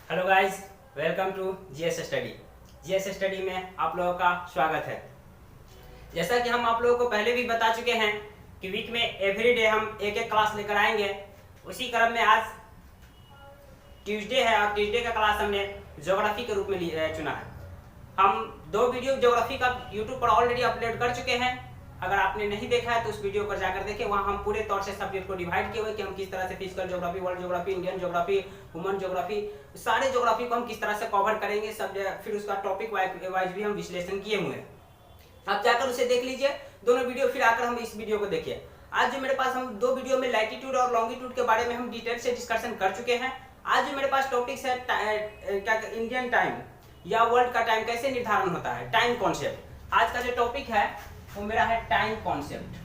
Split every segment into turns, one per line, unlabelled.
Hello guys, welcome to GS study. GS study में आप लोगों का स्वागत है। जैसा कि हम आप लोगों को पहले भी बता चुके हैं कि वीक में एवरीडे हम एक एक क्लास लेकर आएंगे। उसी क्रम में आज ट्यूसडे है और ट्यूसडे का क्लास हमने ज्योग्राफी के रूप में चुना है। हम 2 वीडियो ज्योग्राफी का यूट्यूब पर ऑलरेडी अपलोड कर चुके हैं। अगर आपने नहीं देखा है तो उस वीडियो पर जाकर देखें। वहाँ हम पूरे तौर से सब्जेक्ट को डिवाइड किए हुए कि हम किस तरह से physical geography, world geography, Indian geography, human geography, सारे ज्योग्राफी को हम किस तरह से कवर करेंगे सब, फिर उसका टॉपिक वाइज भी हम विश्लेषण किए हुए हैं। आप जाकर उसे देख लीजिए दोनों वीडियो, फिर आकर हम इस वीडियो को देखिए। आज जो मेरे पास, हम 2 वीडियो में लैटिट्यूड और लॉन्गिट्यूड के बारे में हम डिटेल से डिस्कशन कर चुके हैं। आज जो मेरे पास टॉपिक्स है क्या, इंडियन टाइम या वर्ल्ड का टाइम कैसे निर्धारण होता है, टाइम कॉन्सेप्ट। आज का जो टॉपिक है वो मेरा है टाइम कॉन्सेप्ट।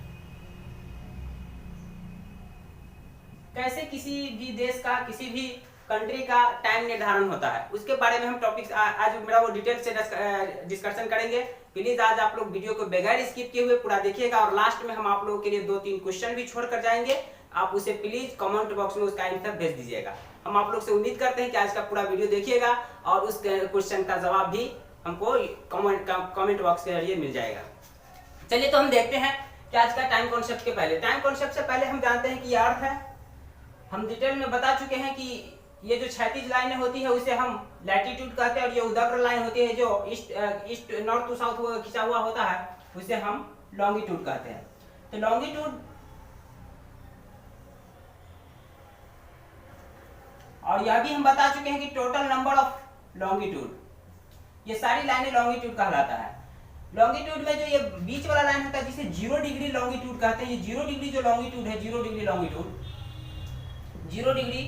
कैसे किसी भी देश का, किसी भी कंट्री का टाइम निर्धारण होता है, उसके बारे में हम टॉपिक्स आज मेरा वो डिटेल से डिस्कशन करेंगे। प्लीज आज आप लोग वीडियो को बगैर स्किप किए हुए पूरा देखिएगा और लास्ट में हम आप लोगों के लिए 2-3 क्वेश्चन भी छोड़ कर जाएंगे। आप उसे प्लीज कमेंट बॉक्स में उसका आंसर भेज दीजिएगा। हम आप लोग से उम्मीद करते हैं कि आज का पूरा वीडियो देखिएगा और उस क्वेश्चन का जवाब भी हमको कमेंट बॉक्स के जरिए मिल जाएगा। चलिए तो हम देखते हैं कि आज का टाइम कॉन्सेप्ट के पहले, टाइम कॉन्सेप्ट से पहले हम जानते हैं कि ये अर्थ है। हम डिटेल में बता चुके हैं कि ये जो क्षैतिज लाइनें होती है उसे हम लैटिट्यूड कहते हैं और ये उदग्र लाइन होती है जो ईस्ट नॉर्थ टू साउथ खिंचा हुआ होता है उसे हम लॉन्गिट्यूड कहते हैं। तो लॉन्गिट्यूड, और यह भी हम बता चुके हैं कि टोटल नंबर ऑफ लॉन्गिट्यूड, ये सारी लाइनें लॉन्गिट्यूड कहलाता है। लॉन्गिट्यूड में जो ये बीच वाला लाइन होता है जिसे 0 डिग्री लॉन्गिट्यूड कहते हैं, ये 0 डिग्री जो लॉन्गिट्यूड है, 0 डिग्री लॉन्गिट्यूड, 0 डिग्री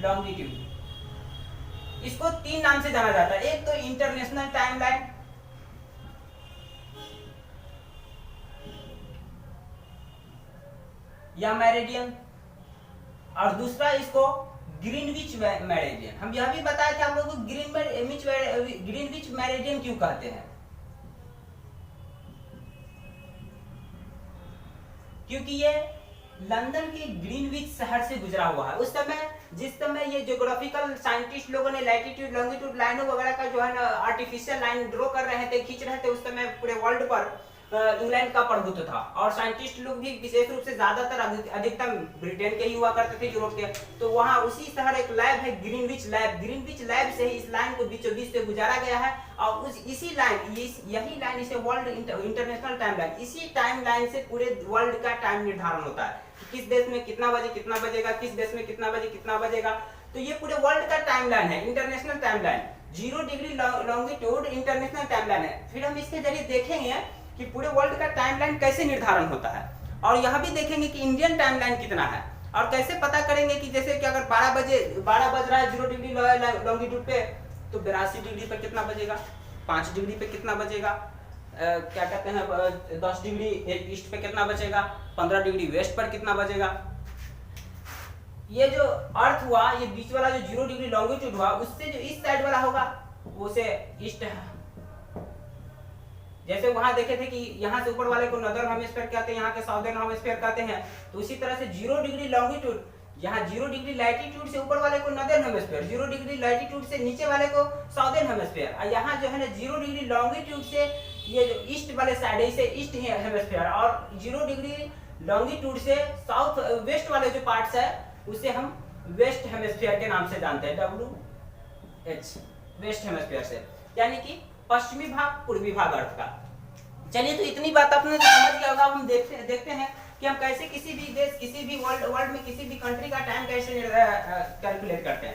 लॉन्गिट्यूड, इसको 3 नाम से जाना जाता है। एक तो इंटरनेशनल टाइम लाइन, या मेरिडियन, और दूसरा इसको ग्रीनविच मेरिडियन। हम यह भी बताए थे आप लोगों को ग्रीनविच मेरिडियन क्यों कहते हैं, क्योंकि ये लंदन के ग्रीनविच शहर से गुजरा हुआ है। उस समय, जिस समय ये ज्योग्राफिकल साइंटिस्ट लोगों ने लैटिट्यूड लॉन्गिट्यूड लाइनों वगैरह का जो है ना आर्टिफिशियल लाइन ड्रॉ कर रहे थे, खींच रहे थे, उस समय पूरे वर्ल्ड पर इंग्लैंड का प्रभुत्व था और साइंटिस्ट लोग भी विशेष रूप से ज्यादातर अधिकतम ब्रिटेन के ही हुआ करते थे, यूरोप के। तो वहाँ उसी शहर एक लैब है ग्रीनविच लैब, ग्रीनविच लैब से ही इस लाइन को बीचों बीच से गुजारा गया है और यही लाइन इसे वर्ल्ड इंटरनेशनल टाइम लाइन, इसी टाइम लाइन से पूरे वर्ल्ड का टाइम निर्धारण होता है। किस देश में कितना बजे कितना बजेगा, किस देश में कितना बजे कितना बजेगा। तो ये पूरे वर्ल्ड का टाइम लाइन है, international time line, 0 degree longitude international time line है। फिर हम इसके जरिए देखेंगे कि पूरे वर्ल्ड का टाइमलाइन कैसे निर्धारण होता है और यह भी देखेंगे कि इंडियन टाइमलाइन कितना है और कैसे पता करेंगे कि जैसे कि अगर 12 बज रहा है 0 डिग्री लॉन्गिट्यूड पे, तो 82 डिग्री पे कितना बजेगा, 5 डिग्री पे कितना बजेगा, क्या कहते हैं 10 डिग्री ईस्ट पे कितना बचेगा, 15 डिग्री वेस्ट पर कितना बजेगा। ये जो अर्थ हुआ, ये बीच वाला जो 0 डिग्री लॉन्गिट्यूड हुआ, उससे जो इस साइड वाला होगा वो से ईस्ट है। जैसे वहां देखे थे कि यहाँ से ऊपर वाले को नॉर्दर्न हेमिस्फीयर कहते हैं, यहाँ के साउदर्न हेमिस्फीयर कहते हैं। तो उसी तरह से 0 डिग्री लॉन्गिट्यूड, यहाँ 0 डिग्री लैटिट्यूड से ऊपर वाले को नॉर्दर्न हेमिस्फीयर, 0 डिग्री लैटिट्यूड से नीचे वाले को साउदर्न हेमिस्फीयर, और यहाँ जो है ना 0 डिग्री लॉन्गिट्यूड से ये जो ईस्ट वाले साइड है इसे ईस्ट हेमिस्फीयर, और 0 डिग्री लॉन्गिट्यूड से साउथ वेस्ट वाले जो पार्ट्स है उसे हम वेस्ट हेमिस्फीयर के नाम से जानते हैं, WH, वेस्ट हेमिस्फीयर से, यानी कि पश्चिमी भाग, पूर्वी भाग अर्थ का। चलिए तो इतनी बात आपने समझ गया होगा। हम देखते हैं कि हम कैसे किसी भी देश, किसी भी वर्ल्ड में किसी भी कंट्री का टाइम कैसे कैलकुलेट करते हैं।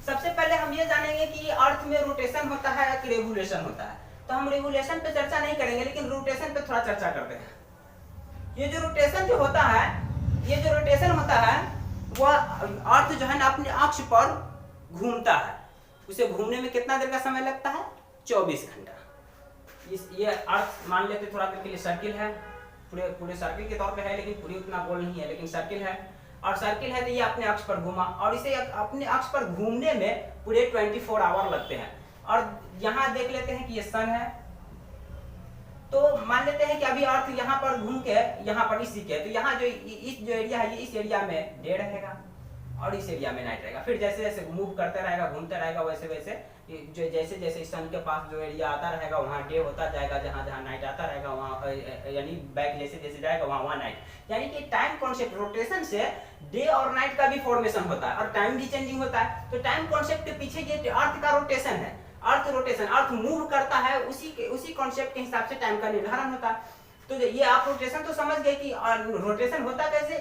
सबसे पहले हम ये जानेंगे कि अर्थ में रोटेशन होता है कि रेवोल्यूशन होता है। तो हम रेवोल्यूशन पे चर्चा नहीं करेंगे, लेकिन रोटेशन पे थोड़ा चर्चा करते हैं। ये जो रोटेशन होता है वह अर्थ जो है ना अपने अक्ष पर घूमता है। उसे घूमने में कितना देर का समय लगता है, 24 घंटा। ये अर्थ मान लेते थोड़ा देर के लिए सर्किल है, पूरे सर्किल के तौर पे है, लेकिन पूरी उतना गोल नहीं है, लेकिन सर्किल है। और सर्किल है तो ये अपने अक्ष पर घूमा, और इसे अपने अक्ष पर घूमने में पूरे 24 आवर लगते हैं। और यहाँ देख लेते हैं कि ये सन है, तो मान लेते हैं कि अभी अर्थ यहाँ पर घूम के यहाँ पर इसी के, तो यहाँ जो इस जो एरिया है, इस एरिया में डे रहेगा और इस एरिया में नाइट रहेगा। फिर जैसे जैसे मूव करते रहेगा, घूमते रहेगा, वैसे वैसे जो जैसे जैसे सन के पास जो एरिया आता रहेगा वहाँ डे होता जाएगा, जहाँ जहाँ नाइट आता रहेगा वहाँ यानी बैक जैसे जैसे जाएगा वहाँ वहाँ नाइट। यानी कि टाइम कॉन्सेप्ट रोटेशन से डे और नाइट का भी फॉर्मेशन होता है और टाइम भी चेंजिंग होता है। तो टाइम कॉन्सेप्ट के पीछे ये अर्थ का रोटेशन है, अर्थ रोटेशन, अर्थ मूव करता है, उसी कॉन्सेप्ट के हिसाब से टाइम का निर्धारण होता है। तो ये आप रोटेशन तो समझ गए कि रोटेशन होता कैसे,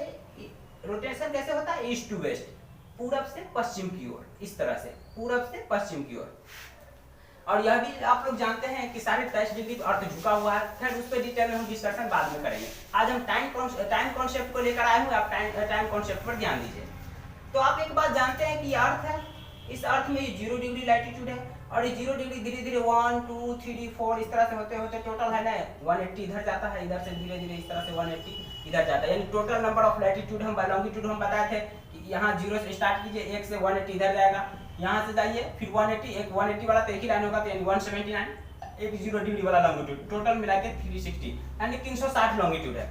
रोटेशन कैसे होता है, ईस्ट टू वेस्ट, पूरब से पश्चिम की ओर, इस तरह से पूरब से पश्चिम की ओर। और यह भी आप लोग जानते हैं कि 23.5 डिग्री अर्थ झुका हुआ है। खैर उस पर डिटेल में हम डिस्कशन बाद में करेंगे। आज हम टाइम कॉन्सेप्ट को लेकर आए हुए, आप टाइम कॉन्सेप्ट पर ध्यान दीजिए। तो आप एक बात जानते हैं कि ये अर्थ है, इस अर्थ में ये 0 डिग्री लैटिट्यूड है और ये 0 डिग्री धीरे धीरे 1 2 3 4 इस तरह से होते होते टोटल है ना 180 इधर जाता है, इधर से धीरे धीरे इस तरह से 180 इधर जाता है। यानी टोटल नंबर ऑफ लैटिट्यूड हम लॉन्गिट्यूड हम बताए थे कि यहाँ 0 से स्टार्ट कीजिए, 1 से 180 इधर जाएगा, यहाँ से जाइए फिर 180, एक 180 वाला तो एक ही लाइन होगा, तो यानी 179, एक 0 डिग्री वाला लॉन्गिट्यूड, टोटल मिला के 360 यानी 360 लॉन्गिट्यूड है।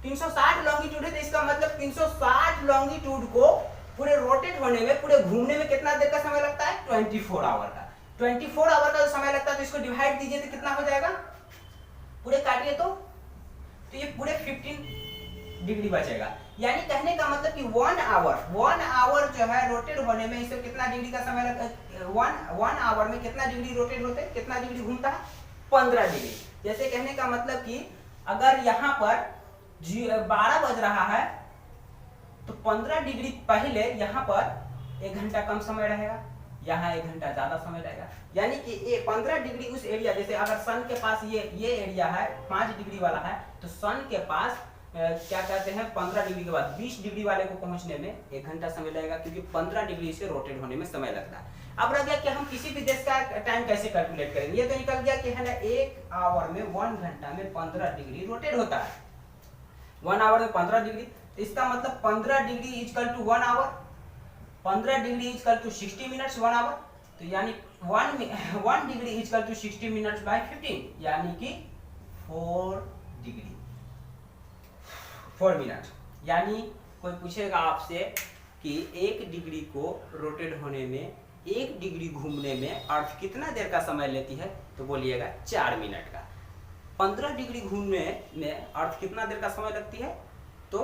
360 लॉन्गिट्यूड है तो इसका मतलब 360 लॉन्गिट्यूड को पूरे रोटेट होने में, पूरे घूमने में कितना देर का समय लगता है, 24 आवर का। 24 आवर का जो समय लगता है तो इसको डिवाइड दीजिए तो कितना हो जाएगा, पूरे काटिए तो ये पूरे 15 डिग्री बचेगा। यानी कहने का मतलब कि 1 आवर जो है रोटेट होने में इसको कितना डिग्री का समय लगता है, 1 आवर में कितना डिग्री रोटेट होते हैं, कितना डिग्री घूमता है, 15 डिग्री। जैसे कहने का मतलब कि अगर यहाँ पर 12 बज रहा है तो 15 डिग्री पहले यहाँ पर 1 घंटा कम समय रहेगा, यहाँ 1 घंटा ज्यादा समय रहेगा। यानी कि ये 15 डिग्री उस एरिया, जैसे अगर सन के पास ये एरिया है 5 डिग्री वाला है तो सन के पास क्या कहते हैं 15 डिग्री के बाद 20 डिग्री वाले को पहुंचने में 1 घंटा समय लगेगा, क्योंकि 15 डिग्री से रोटेट होने में समय लगता है। अब रह गया कि हम किसी भी देश का टाइम कैसे कैलकुलेट करेंगे। ये तो निकल गया कि है ना 1 आवर में 1 घंटा में 15 डिग्री रोटेट होता है, 1 आवर में 15 डिग्री, तो इसका मतलब 15 degree equal to 1 hour, 15 degree equal to 60 minutes 1 hour, तो यानी 1 degree equal to 60 minutes by 15 यानी कि 4 मिनट। यानी कोई पूछेगा आपसे कि 1 डिग्री को रोटेट होने में, 1 डिग्री घूमने में अर्थ कितना देर का समय लेती है, तो बोलिएगा 4 मिनट का। 15 डिग्री घूमने में अर्थ कितना देर का समय लगती है, तो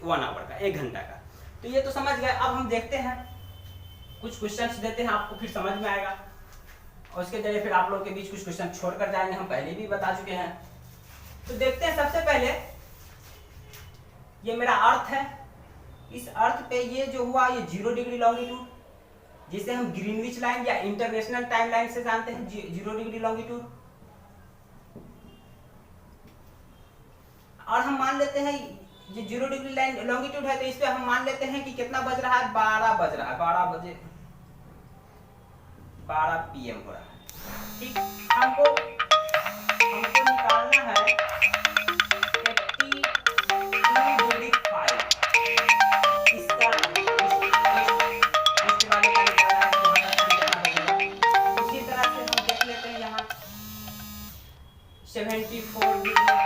1 आवर का, 1 घंटा का। तो ये तो समझ गए। अब हम देखते हैं कुछ क्वेश्चंस देते हैं, आपको फिर समझ में आएगा और उसके जरिए फिर आप लोगों के बीच कुछ क्वेश्चन छोड़कर जाएंगे, हम पहले भी बता चुके हैं। तो देखते हैं सबसे पहले, ये मेरा अर्थ है, इस अर्थ पे ये जो हुआ ये 0 डिग्री लॉन्गिट्यूड, जिसे हम ग्रीनविच लाइन या इंटरनेशनल टाइम लाइन से जानते हैं, 0 डिग्री लॉन्गिट्यूड। और हम मान लेते हैं ये 0 डिग्री लाइन लॉन्गिट्यूड है, तो इस पे हम मान लेते हैं कि कितना बज रहा है, 12 बज रहा है, 12 PM हो रहा है। ठीक, हमको निकालना है 82 डिग्री 5, इसका इसके वाले का निकालना है। उसी तरह से हम देख लेते हैं यहाँ 74 डिग्री,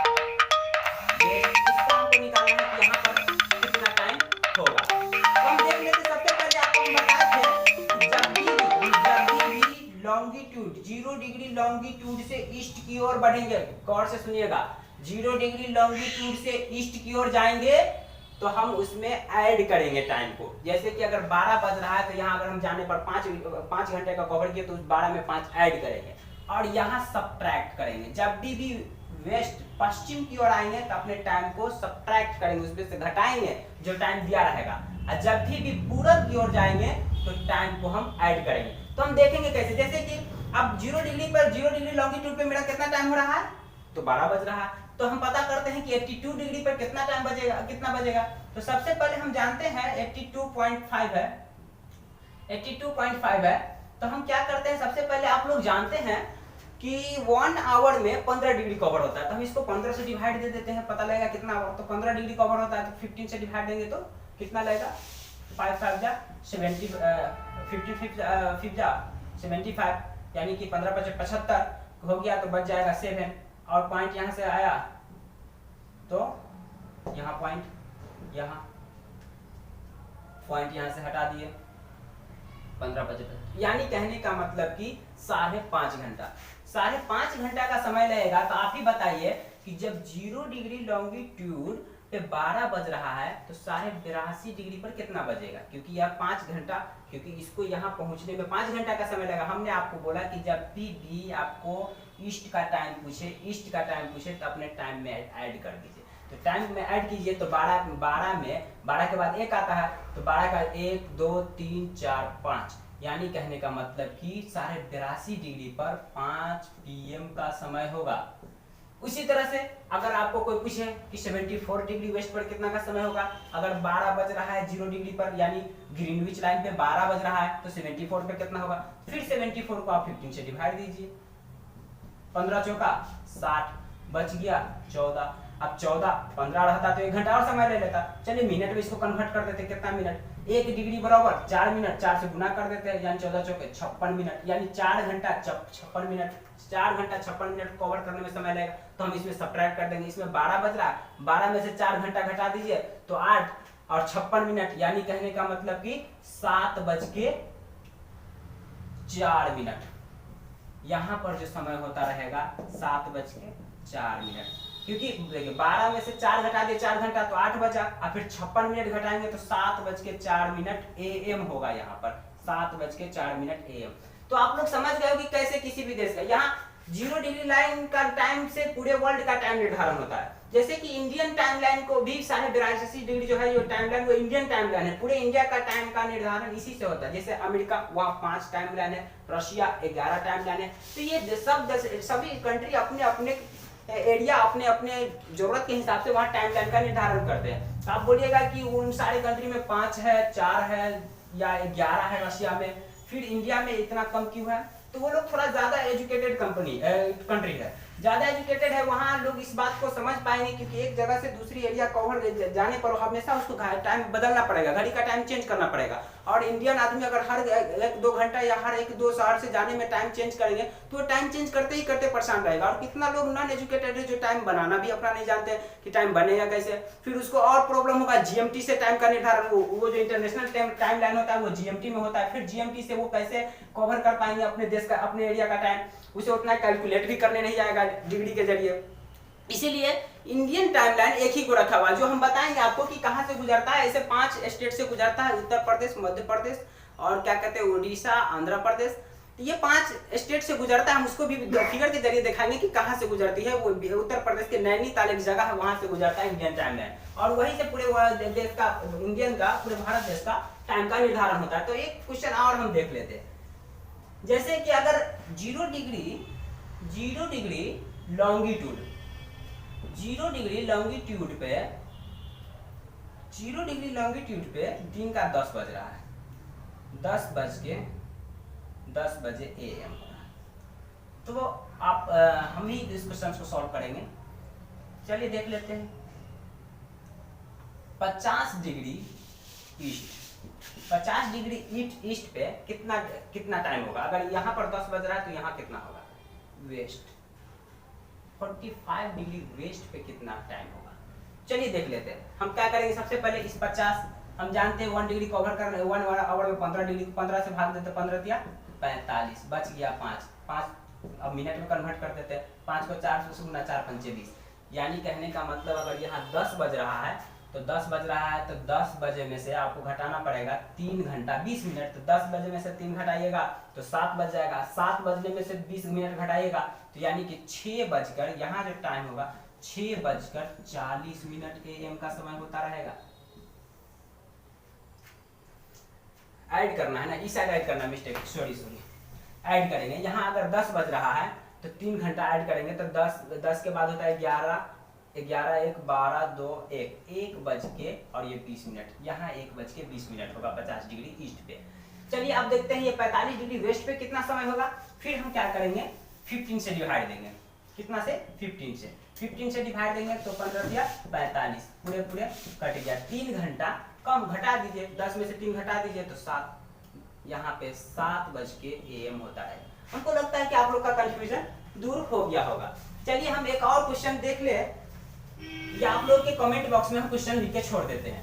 इसका हमको निकालना है कि यहाँ पर कितना टाइम होगा। तो हम देख लेते, सबसे पहले आपको हम बताए थे जब भी लॉन्गिट्यूड 0 डिग्री लॉन्गिट्यूड से ईस्ट की ओर बढ़ेंगे, गौर से सुनिएगा, 0 डिग्री लॉन्गिट्यूड से ईस्ट की ओर जाएंगे तो हम उसमें ऐड करेंगे टाइम को। जैसे कि अगर 12 बज रहा है तो यहाँ अगर हम जाने पर 5 घंटे का कवर किए तो उस 12 में 5 ऐड करेंगे और यहाँ सब्ट्रैक्ट करेंगे। जब भी वेस्ट पश्चिम की ओर आएंगे तो अपने टाइम को सब्ट्रैक्ट करेंगे, उसमें से घटाएंगे जो टाइम दिया रहेगा, और जब भी पूरब की ओर जाएंगे तो टाइम को हम ऐड करेंगे। तो हम देखेंगे कैसे, जैसे कि अब 0 डिग्री पर 0 डिग्री लॉन्गिट्यूड पे मेरा कितना टाइम हो रहा है, तो 12 बज रहा है। तो हम पता करते हैं कि 82 डिग्री पर कितना टाइम बजेगा, कितना बजेगा। तो सबसे पहले हम जानते हैं 82.5 है, 82.5 है। तो हम क्या करते हैं, सबसे पहले आप लोग जानते हैं कि 1 आवर में 15 डिग्री कवर होता है, तो हम इसको 15 से डिवाइड दे देते हैं, पता लगेगा कितना आवर। तो 15 डिग्री कवर होता है तो 15 से डिवाइड देंगे तो कितना लगेगा, 5 5 जा 70, 55 जा 75, यानी कि 15 5 75 हो गया, तो बच जाएगा 7। और पॉइंट यहाँ से आया तो यहाँ पॉइंट, यहाँ पॉइंट यहाँ से हटा दिए, 15 बजे तक, यानी कहने का मतलब कि 5.5 घंटा, 5.5 घंटा का समय लगेगा। तो आप ही बताइए कि जब 0 डिग्री लॉन्गिट्यूड पे 12 बज रहा है तो 82.5 डिग्री पर कितना बजेगा, क्योंकि यह 5 घंटा, क्योंकि इसको यहाँ पहुंचने में 5 घंटा का समय लगा। हमने आपको बोला कि जब भी आपको ईस्ट का टाइम पूछे तो अपने टाइम में ऐड कर दीजिए। तो टाइम में ऐड कीजिए तो 12 के बाद 1 आता है, तो 12 का 1 2 3 4 5, यानी कहने का मतलब कि 82.5 डिग्री पर 5 PM का समय होगा। उसी तरह से अगर आपको कोई पूछे कि 74 डिग्री वेस्ट पर कितना का समय होगा, अगर 12 बज रहा है 0 डिग्री पर, यानी ग्रीनविच लाइन पे 12 बज रहा है, तो 74 पे कितना होगा, फिर 74 को आप 15 से डिवाइड दीजिए, 15 चौका 60, बच गया 14। अब 14, 15 रहता तो 1 घंटा और समय ले लेता। चलिए मिनट में इसको कन्वर्ट कर देते, कितना मिनट, 1 डिग्री बराबर 4 मिनट, 4 से गुना कर देते हैं, यानी 14 चौके 56 मिनट, यानी 4 घंटा 56 मिनट, 4 घंटा 56 मिनट कवर करने में समय लगेगा। तो हम इसमें सब्ट्रैक्ट कर देंगे, इसमें 12 बज रहा है, 12 में से 4 घंटा घटा दीजिए तो 8 और 56 मिनट, यानी कहने का मतलब कि 7:04। यहाँ पर जो समय होता रहेगा 7:04, क्योंकि देखिए 12 में से 4 घटा दिए 4 घंटा तो 8 बचा, और फिर 56 मिनट घटाएंगे तो 7:04 AM होगा, यहाँ पर 7:04 AM। तो आप लोग समझ गए हो कि कैसे किसी भी देश का, यहाँ 0 डिग्री लाइन का टाइम से पूरे वर्ल्ड का टाइम निर्धारण होता है। जैसे कि इंडियन टाइम लाइन को भी 82.5 डिग्री जो है, जो टाइम लाइन वो इंडियन टाइम लाइन है, पूरे इंडिया का टाइम का निर्धारण इसी से होता है। जैसे अमेरिका वहाँ 5 टाइम लाइन है, रशिया 11 टाइम लाइन है। तो ये सभी कंट्री अपने अपने एरिया, अपने अपने जरूरत के हिसाब से वहाँ टाइम लाइन का निर्धारण करते हैं। तो आप बोलिएगा कि उन सारे कंट्री में 5 है, 4 है या 11 है रशिया में, फिर इंडिया में इतना कम क्यों है? तो वो लोग थोड़ा ज्यादा एजुकेटेड कंट्री है, ज्यादा एजुकेटेड है, वहाँ लोग इस बात को समझ पाएंगे, क्योंकि एक जगह से दूसरी एरिया कवर जाने पर हमेशा उसको टाइम बदलना पड़ेगा, घड़ी का टाइम चेंज करना पड़ेगा। और इंडियन आदमी अगर हर 1-2 घंटा या हर 1-2 शहर से जाने में टाइम चेंज करेंगे तो वो टाइम चेंज करते ही करते परेशान रहेगा। और कितना लोग नॉन एजुकेटेड है जो टाइम बनाना भी अपना नहीं जानते कि टाइम बनेगा कैसे, फिर उसको और प्रॉब्लम होगा। GMT से टाइम का निर्धारण, वो जो इंटरनेशनल टाइम लाइन होता है वो GMT में होता है, फिर GMT से वो कैसे कवर कर पाएंगे अपने देश का, अपने एरिया का टाइम, उसे उतना कैलकुलेट भी करने नहीं जाएगा डिग्री के जरिए। इसीलिए इंडियन टाइमलाइन एक ही को रखा हुआ, जो हम बताएंगे आपको कि कहां से गुजरता है। ऐसे 5 स्टेट से गुजरता है, उत्तर प्रदेश, मध्य प्रदेश और क्या कहते हैं उड़ीसा, आंध्र प्रदेश। ये 5 स्टेट से गुजरता है। हम उसको भी फिगर के जरिए दिखाएंगे कि कहां से गुजरती है। वो उत्तर प्रदेश के नैनीताल एक जगह है, वहां से गुजरता है इंडियन टाइमलाइन, और वहीं से पूरे देश का, इंडियन का, पूरे भारत देश का टाइम का निर्धारण होता है। तो एक क्वेश्चन और हम देख लेते हैं, जैसे कि अगर 0 डिग्री लॉन्गिट्यूड, 0 डिग्री लॉन्गिट्यूड पे दिन का 10 बज रहा है, 10 बजे AM हो रहा है। तो आप हम ही इस क्वेश्चन को सॉल्व करेंगे। चलिए देख लेते हैं। 50 डिग्री ईस्ट पे कितना टाइम होगा? अगर यहाँ पर 10 बज रहा है तो यहाँ कितना होगा? वेस्ट। 45 डिग्री वेस्ट पे कितना टाइम होगा? चलिए देख लेते हैं। हम क्या करेंगे, सबसे पहले इस 50, हम जानते हैं 1 डिग्री कवर करना है, 1 आवर में 15 डिग्री, 15 से भाग देते, 15 दिया 45, बच गया 5। अब मिनट में कन्वर्ट कर देते हैं, 5 को 4 से गुना, 4 पंचे 20, यानी कहने का मतलब अगर यहाँ 10 बज रहा है तो 10 बजे में से आपको घटाना पड़ेगा 3 घंटा 20 मिनट। तो 10 बजे में से 3 घटाइएगा तो 7 बज जाएगा, 7 बजने में से 20 मिनट घटाइएगा तो यानी कि 6 बजकर, यहाँ जो टाइम होगा 6:40 AM का समय होता रहेगा। ऐड करना है ना, इस साइड ऐड करना, मिस्टेक, सॉरी ऐड करेंगे। यहाँ अगर 10 बज रहा है तो 3 घंटा ऐड करेंगे तो 10 के बाद होता है 11, 1 12 2 1 बज के और ये 20 मिनट, यहाँ 1:20 होगा 50 डिग्री ईस्ट पे। चलिए अब देखते हैं ये 45 डिग्री वेस्ट पे कितना समय होगा। फिर हम क्या करेंगे, 15 से डिवाइड देंगे। कितना से? 15 से डिवाइड देंगे तो 15 दिया 45, पूरे कट गया। 3 घंटा कम घटा दीजिए, 10 में से 3 घटा दीजिए तो 7, यहाँ पे 7 AM होता है। हमको लगता है कि आप लोग का कंफ्यूजन दूर हो गया होगा। चलिए हम एक और क्वेश्चन देख ले, या आप लोग के कमेंट बॉक्स में हम क्वेश्चन लिख के छोड़ देते हैं।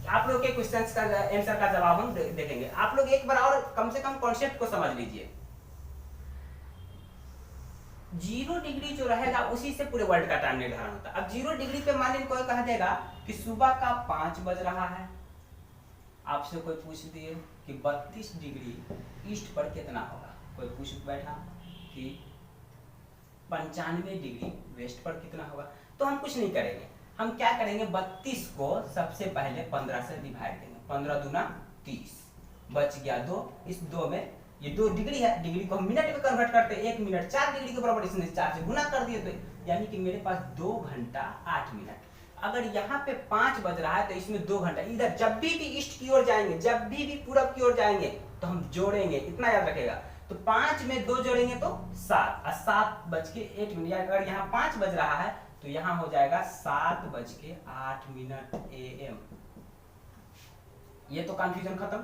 आप लोग के क्वेश्चंस का आंसर का जवाब हम देखेंगे। आप लोग एक बार और कम से कम कॉन्सेप्ट को समझ लीजिए। 0 डिग्री जो रहेगा उसी से पूरे वर्ल्ड का टाइम निर्धारण होता है। अब 0 डिग्री पे मान लीजिए कोई कह देगा कि सुबह का 5 बज रहा है, आपसे कोई पूछ दिए कि 32 डिग्री ईस्ट पर कितना होगा, कोई पूछ बैठा कि 95 डिग्री वेस्ट पर कितना होगा, तो हम कुछ नहीं करेंगे। हम क्या करेंगे, 32 को सबसे पहले 15 से डिवाइड करेंगे, 15 दूना 30, बच गया 2। इस 2 में ये 2 डिग्री है, डिग्री को हम मिनट में कन्वर्ट करते हैं, 1 मिनट 4 डिग्री के बराबर, इसने 4 से गुना कर दिए, तो यानी कि मेरे पास 2 घंटा 8 मिनट। अगर यहाँ पे 5 बज रहा है तो इसमें 2 घंटा, इधर जब भी ईस्ट की ओर जाएंगे, जब भी पूरब की ओर जाएंगे तो हम जोड़ेंगे, इतना याद रखेगा। तो 5 में 2 जोड़ेंगे तो 7, और 7:01। अगर यहाँ 5 बज रहा है तो यहाँ हो जाएगा 7:08 AM। ये तो कंफ्यूजन खत्म।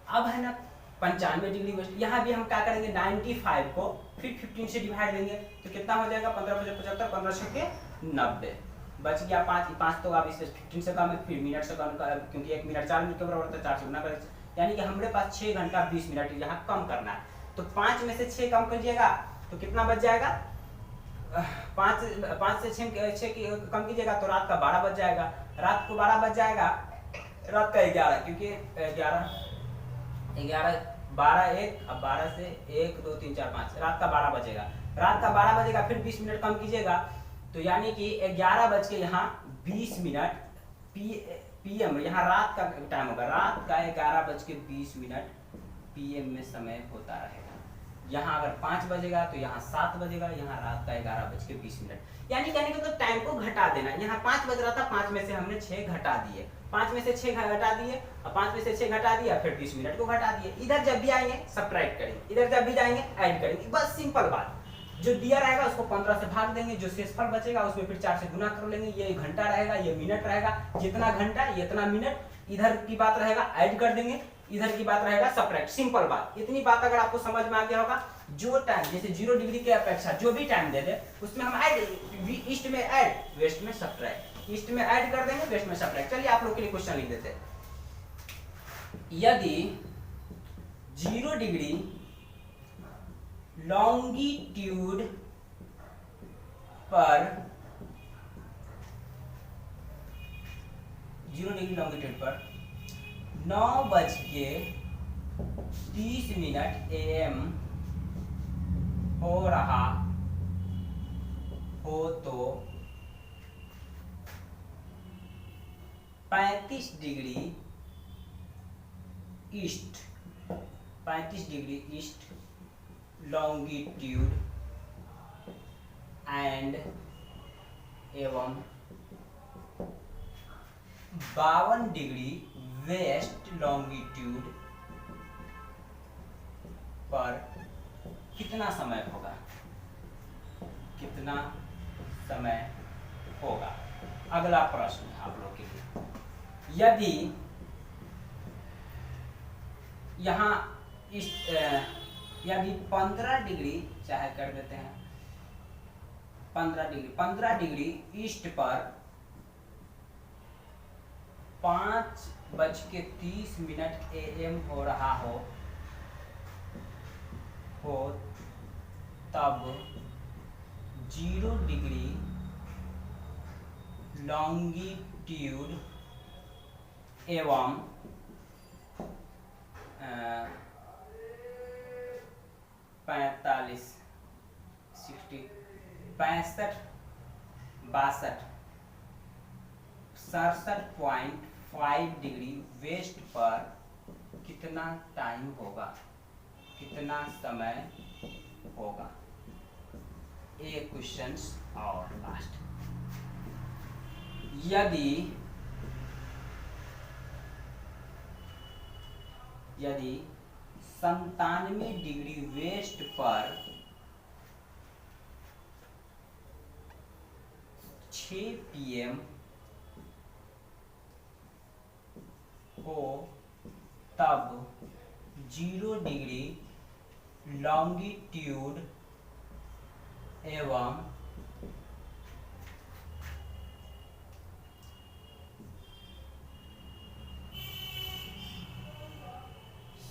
अब है ना 95 डिग्री वेस्ट, यहाँ भी हम क्या करेंगे, 95 को फिर 15 से डिवाइड देंगे तो कितना हो जाएगा, 15 × 75, 15 × 90, बच गया 5 तो आप इसे 15 से कम है, फिर मिनट से कम, क्योंकि 1 मिनट 4 मिनट के बराबर होता है, 4 से गुना करें, यानी कि हमारे पास 6 घंटा 20 मिनट यहाँ कम करना है। तो 5 में से 6 कम कीजिएगा तो कितना बच जाएगा, 5 से 6 कम कीजिएगा तो रात का 12 बज जाएगा, रात को 12 बज जाएगा, रात का 11, क्योंकि 11 12 1, अब 12 से 1 2 3 4 5, रात का 12 बजेगा, रात का 12 बजेगा, फिर 20 मिनट कम कीजिएगा तो यानी कि 11 बज के यहाँ 20 मिनट PM, यहाँ रात का टाइम होगा, रात का 11:20 PM में समय होता रहेगा। यहाँ अगर 5 बजेगा तो यहाँ 7 बजेगा, यहाँ रात का 11:20, यानी कहने का तो टाइम को घटा देना। यहाँ 5 बज रहा था, 5 में से हमने 6 घटा दिए, 5 में से 6 घटा दिए, और 5 में से 6 घटा दिया, फिर 20 मिनट को घटा दिए। इधर जब भी आएंगे सब्ट्रैक्ट करेंगे, इधर जब भी जाएंगे ऐड करेंगे, बस सिंपल बात। जो दिया रहेगा उसको 15 से भाग देंगे, जो शेषफल बचेगा उसमें फिर 4 से गुना कर लेंगे। ये घंटा रहेगा, ये मिनट रहेगा, जितना घंटा ये इतना मिनट, इधर की बात रहेगा ऐड कर देंगे, इधर की बात रहेगा सब्ट्रैक्ट, सिंपल बात। इतनी बात अगर आपको समझ में आ गया होगा, जो टाइम जैसे 0 डिग्री के अपेक्षा जो भी टाइम दे दे उसमें हम ऐड, ईस्ट में ऐड, वेस्ट में सब्ट्रैक्ट, ईस्ट में ऐड कर देंगे, वेस्ट में सब्ट्रैक्ट। चलिए आप लोग के लिए क्वेश्चन लिख देते हैं। यदि 0 डिग्री लॉन्गिट्यूड पर 0 डिग्री लॉन्गिट्यूड पर 9:30 AM हो रहा हो तो 35 degree east, 35 degree east longitude and एवं 52 डिग्री वेस्ट लॉन्गिट्यूड पर कितना समय होगा, कितना समय होगा। अगला प्रश्न आप लोग के लिए, यदि यहाँ इस यदि 15 डिग्री, चाहे कर देते हैं 15 डिग्री ईस्ट पर 5:30 AM हो रहा हो तब 0 डिग्री लॉन्गिट्यूड एवं 67.5 डिग्री वेस्ट पर कितना टाइम होगा, कितना समय होगा। एक क्वेश्चन और लास्ट, यदि 97 डिग्री वेस्ट पर 6 PM हो तब 0 डिग्री लॉन्गिट्यूड एवं 52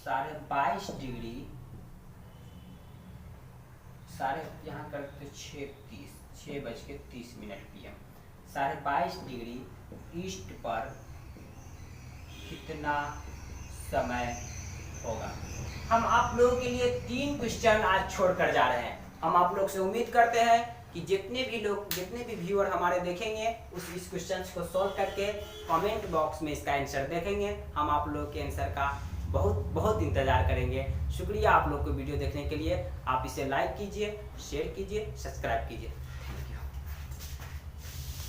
22.5 डिग्री यहाँ करते 6:30 PM 22.5 डिग्री ईस्ट पर कितना समय होगा। हम आप लोगों के लिए 3 क्वेश्चन आज छोड़कर जा रहे हैं। हम आप लोग से उम्मीद करते हैं कि जितने भी व्यूअर हमारे देखेंगे इस क्वेश्चन को सॉल्व करके कमेंट बॉक्स में इसका आंसर देखेंगे। हम आप लोग के आंसर का बहुत इंतजार करेंगे। शुक्रिया आप लोग को वीडियो देखने के लिए। आप इसे लाइक कीजिए, शेयर कीजिए, सब्सक्राइब कीजिए।